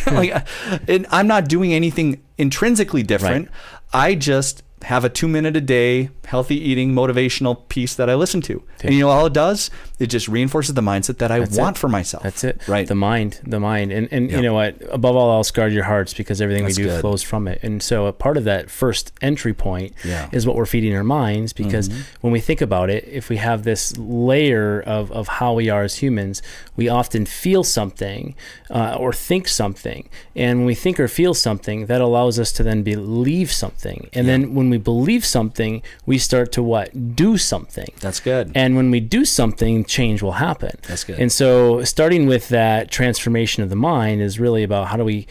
And I'm not doing anything intrinsically different. Right. I just have a 2 minute a day healthy eating motivational piece that I listen to. And all it does, it just reinforces the mindset that I want for myself. That's it. Right. The mind. And you know what, above all else, guard your hearts, because everything we do flows from it. And so a part of that first entry point is what we're feeding our minds, because when we think about it, if we have this layer of how we are as humans, we often feel something or think something. And when we think or feel something, that allows us to then believe something. And then when we believe something, we start to what? Do something. That's good. And when we do something, change will happen. That's good. And so starting with that transformation of the mind is really about how do we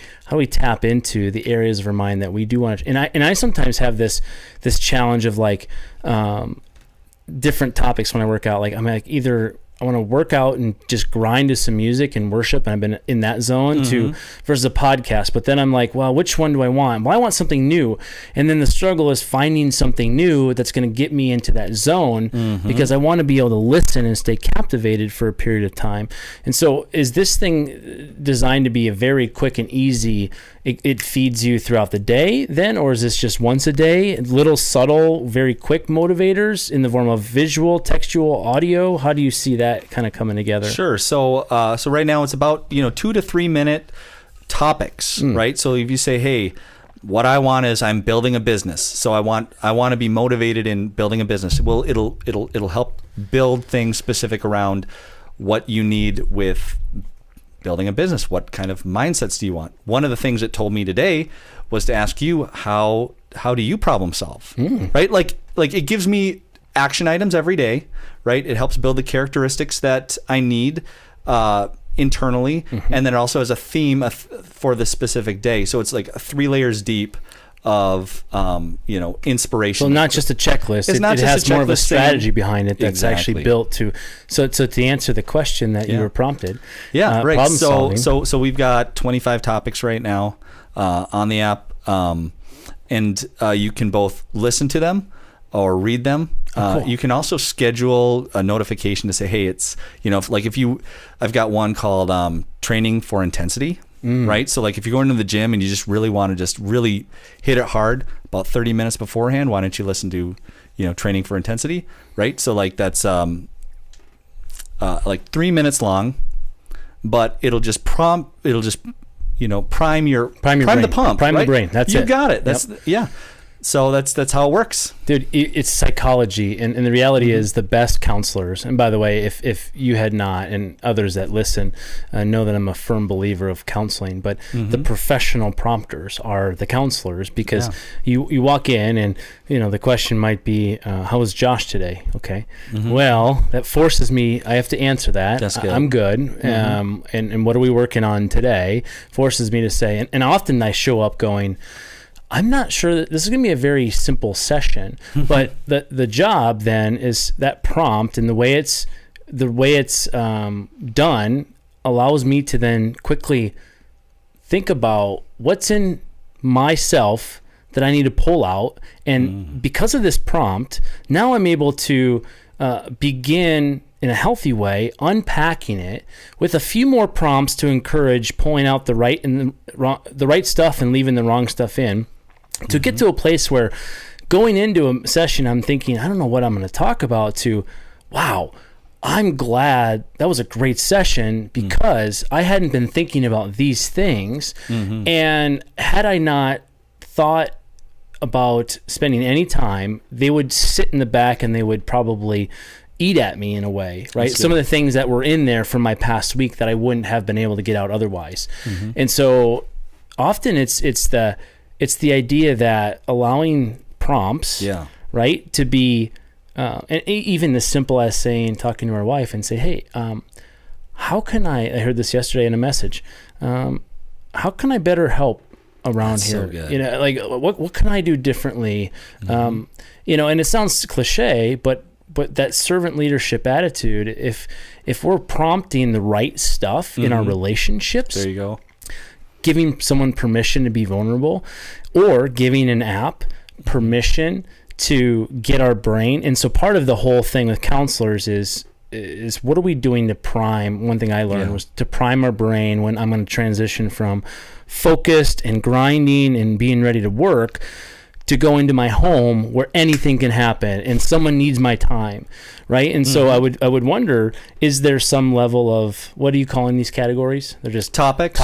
tap into the areas of our mind that we do want to, and I sometimes have this challenge of like different topics when I work out. Like I'm like either I want to work out and just grind to some music and worship, and I've been in that zone to versus a podcast. But then I'm like, well, which one do I want? Well, I want something new. And then the struggle is finding something new that's going to get me into that zone because I want to be able to listen and stay captivated for a period of time. And so is this thing designed to be a very quick and easy, it feeds you throughout the day then, or is this just once a day, little subtle, very quick motivators in the form of visual, textual, audio? How do you see that kind of coming together? Sure. So right now it's about 2 to 3 minute topics, right? So if you say, hey, what I want is I'm building a business, so I want to be motivated in building a business. Well, it'll help build things specific around what you need with building a business. What kind of mindsets do you want? One of the things it told me today was to ask you how do you problem solve, right? Like it gives me action items every day, right? It helps build the characteristics that I need internally, and then it also has a theme for the specific day. So it's like 3 layers deep of inspiration. So not just a checklist. It has more of a strategy behind it that's actually built to. So to answer the question that you were prompted. Yeah, right. Problem solving. So we've got 25 topics right now on the app, and you can both listen to them or read them. Cool. You can also schedule a notification to say, hey, it's I've got one called Training for Intensity. Right. So like if you're going to the gym and you just really want to just really hit it hard about 30 minutes beforehand, why don't you listen to, Training for Intensity? Right. So like that's like 3 minutes long, but it'll just prime the pump. Prime right? the brain. That's you it. You got it. That's yeah. So that's how it works. Dude, it's psychology. And the reality is the best counselors, and by the way, if you had not, and others that listen know that I'm a firm believer of counseling, but the professional prompters are the counselors, because you walk in and, the question might be, how was Josh today? Okay. Well, that forces me, I have to answer that. That's good. I'm good. And what are we working on today? Forces me to say, and often I show up going, I'm not sure that this is going to be a very simple session, but the job then is that prompt, and the way it's done allows me to then quickly think about what's in myself that I need to pull out. And because of this prompt, now I'm able to begin in a healthy way, unpacking it with a few more prompts to encourage pulling out the right and the right stuff and leaving the wrong stuff in. To get to a place where going into a session, I'm thinking, I don't know what I'm going to talk about, to, wow, I'm glad that was a great session because I hadn't been thinking about these things. And had I not thought about spending any time, they would sit in the back and they would probably eat at me in a way, right? Some of the things that were in there from my past week that I wouldn't have been able to get out otherwise. And so often it's the idea that allowing prompts, right, to be, and even as simple as talking to our wife and say, hey, how can I heard this yesterday in a message, how can I better help around That's here? So good. Like what can I do differently? And it sounds cliche, but that servant leadership attitude, if we're prompting the right stuff in our relationships, there you go. Giving someone permission to be vulnerable, or giving an app permission to get our brain. And so part of the whole thing with counselors is what are we doing to prime? One thing I learned was to prime our brain when I'm going to transition from focused and grinding and being ready to work to go into my home where anything can happen and someone needs my time, right? And so I would wonder, is there some level of, what are you calling these categories? They're just topics.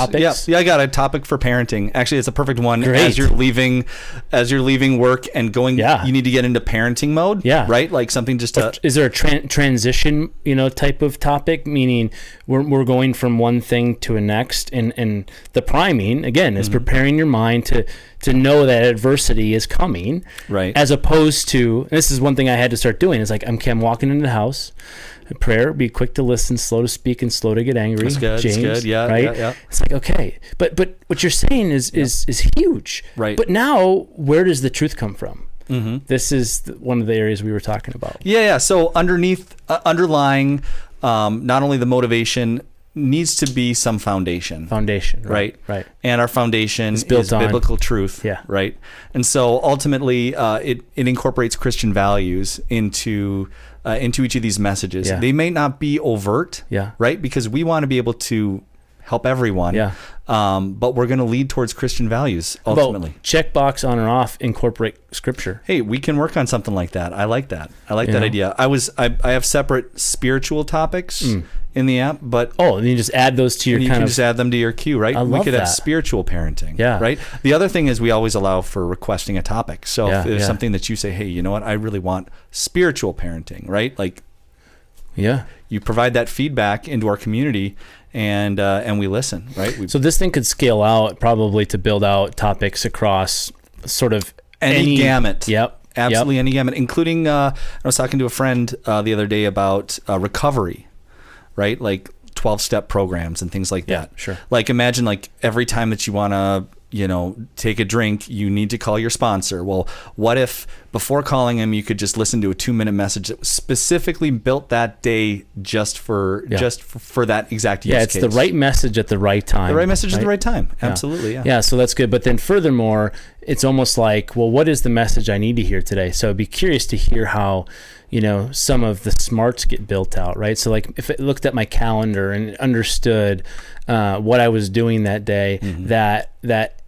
Yeah, I got a topic for parenting. Actually, it's a perfect one. Great. As you're leaving work and going, you need to get into parenting mode, right? Like something just to... Is there a transition, type of topic, meaning we're going from one thing to a next, and the priming, again, is preparing your mind to know that adversity is coming, right? As opposed to, and this is one thing I had to start doing, is like, I'm walking into the house, prayer, be quick to listen, slow to speak, and slow to get angry. That's good. James, that's good. Yeah, right? Yeah. It's like, okay, but what you're saying is huge, right? But now, where does the truth come from? Mm-hmm. This is one of the areas we were talking about. Yeah. So underlying, not only the motivation, needs to be some foundation, right? And our foundation is biblical truth, right? And so ultimately, it incorporates Christian values into each of these messages. They may not be overt, right? Because we want to be able to help everyone, but we're going to lead towards Christian values ultimately. Checkbox on or off, incorporate scripture. Hey, we can work on something like that. I like that. I like that idea. I have separate spiritual topics in the app, but and you just add those to your you can just add them to your queue, right? We could have spiritual parenting, right? The other thing is we always allow for requesting a topic. So if there's something that you say, hey, you know what, I really want spiritual parenting, right? Like, you provide that feedback into our community, and we listen, right? So this thing could scale out probably to build out topics across sort of any gamut. Absolutely any gamut, including I was talking to a friend the other day about recovery, right? Like 12-step programs and things like that. Sure. Like imagine like every time that you want to, take a drink, you need to call your sponsor. Well, what if before calling him, you could just listen to a 2-minute message that was specifically built that day just for that exact use case? It's the right message at the right time. The right message at the right time. Absolutely. Yeah. So that's good. But then furthermore, it's almost like, well, what is the message I need to hear today? So I'd be curious to hear how, some of the smarts get built out, right? So like if I looked at my calendar and understood what I was doing that day, that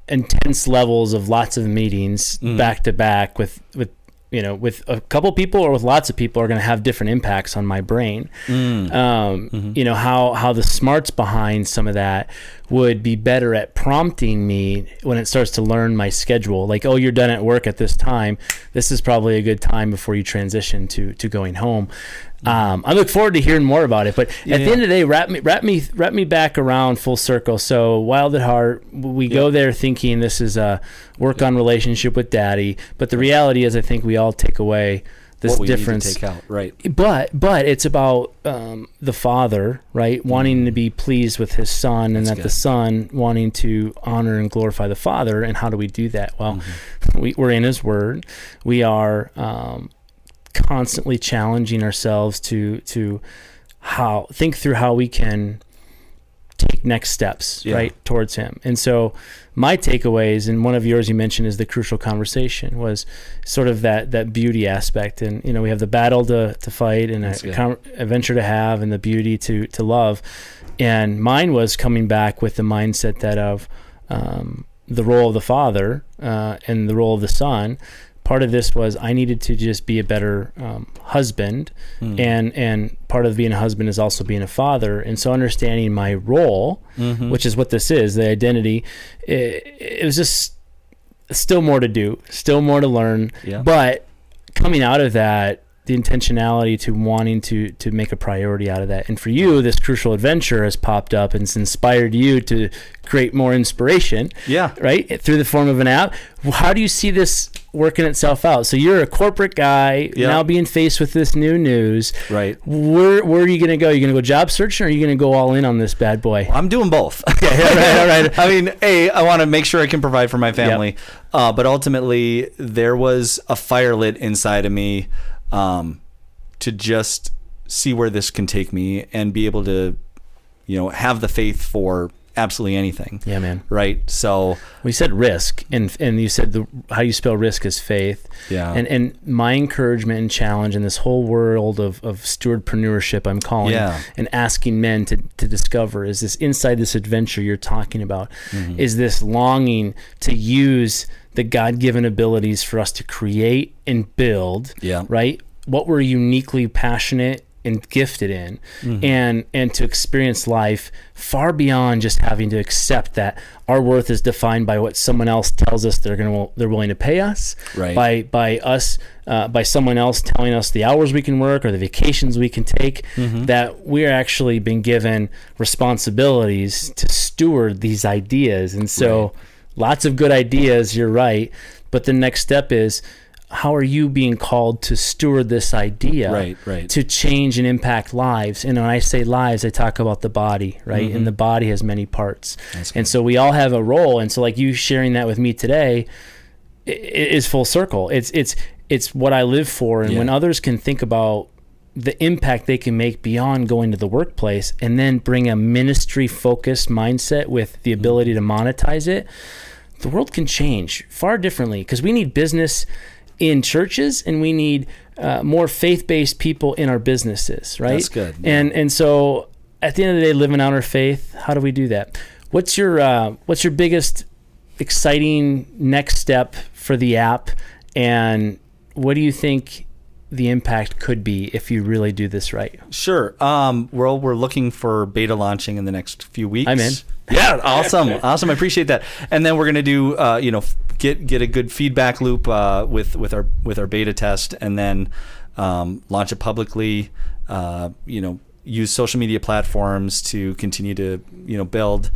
intense levels of lots of meetings back to back with a couple people or with lots of people are going to have different impacts on my brain. How the smarts behind some of that would be better at prompting me when it starts to learn my schedule. Like, oh, you're done at work at this time. This is probably a good time before you transition to going home. I look forward to hearing more about it, but at the end of the day, wrap me back around full circle. So Wild at Heart, we go there thinking this is a work on relationship with Daddy, but the reality is I think we all take away this difference. Need to take out, right? But it's about the father, right, wanting to be pleased with his son, and the son wanting to honor and glorify the father. And how do we do that? Well, we're in His Word. We are constantly challenging ourselves to think through how we can take next steps right towards Him. And so my takeaways, and one of yours you mentioned is the crucial conversation, was sort of that beauty aspect. And we have the battle to fight and a adventure to have and the beauty to love. And mine was coming back with the mindset that of the role of the father and the role of the son. Part of this was I needed to just be a better husband, and part of being a husband is also being a father. And so understanding my role, which is what this is, the identity, it was just still more to do, still more to learn. But coming out of that, the intentionality to wanting to make a priority out of that. And for you, this crucial adventure has popped up and it's inspired you to create more inspiration, right, through the form of an app. How do you see this working itself out? So you're a corporate guy now being faced with this new news. Right. Where are you going to go? Are you going to go job searching, or are you going to go all in on this bad boy? Well, I'm doing both. All right. I mean, I want to make sure I can provide for my family. But ultimately, there was a fire lit inside of me to just see where this can take me and be able to, have the faith for absolutely anything. Yeah, man. Right. So we said risk, and you said how you spell risk is faith. Yeah. And my encouragement and challenge in this whole world of stewardpreneurship, I'm calling it, and asking men to discover is this inside this adventure you're talking about, is this longing to use the God-given abilities for us to create and build, right? What we're uniquely passionate and gifted in, and to experience life far beyond just having to accept that our worth is defined by what someone else tells us they're willing to pay us, right? By someone else telling us the hours we can work or the vacations we can take. That we're actually been given responsibilities to steward these ideas, and so. lots of good ideas, you're right, but the next step is, how are you being called to steward this idea to change and impact lives? And when I say lives, I talk about the body, right? And the body has many parts. And so we all have a role. And so like you sharing that with me today is full circle. It's what I live for. And when others can think about the impact they can make beyond going to the workplace and then bring a ministry focused mindset with the ability to monetize it, the world can change far differently, because we need business in churches, and we need more faith-based people in our businesses, right? That's good. And so at the end of the day, living out our faith, how do we do that? What's your biggest exciting next step for the app, and what do you think the impact could be if you really do this right? Sure. We're looking for beta launching in the next few weeks. I'm in. Yeah, awesome. I appreciate that. And then we're going to do, get a good feedback loop with our beta test, and then launch it publicly. Use social media platforms to continue to build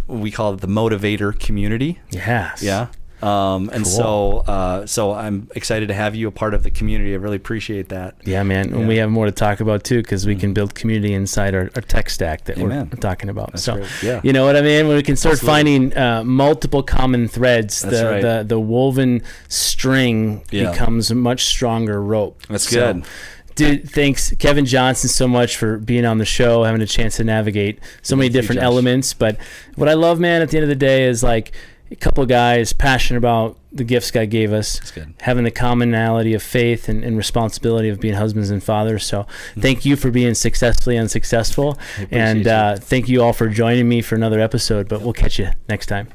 we call it the motivator community. Yes. Yeah. And cool. so I'm excited to have you a part of the community. I really appreciate that. Yeah, man. Yeah. And we have more to talk about too, because we can build community inside our tech stack that we're talking about. That's so, great. Yeah. You know what I mean? When we can start finding multiple common threads, the woven string becomes a much stronger rope. That's good. Dude, thanks, Kevin Johnson, so much for being on the show, having a chance to navigate so many different elements. But what I love, man, at the end of the day is like, a couple of guys passionate about the gifts God gave us, having the commonality of faith and responsibility of being husbands and fathers. So thank you for being successfully unsuccessful. And thank you all for joining me for another episode, but we'll catch you next time.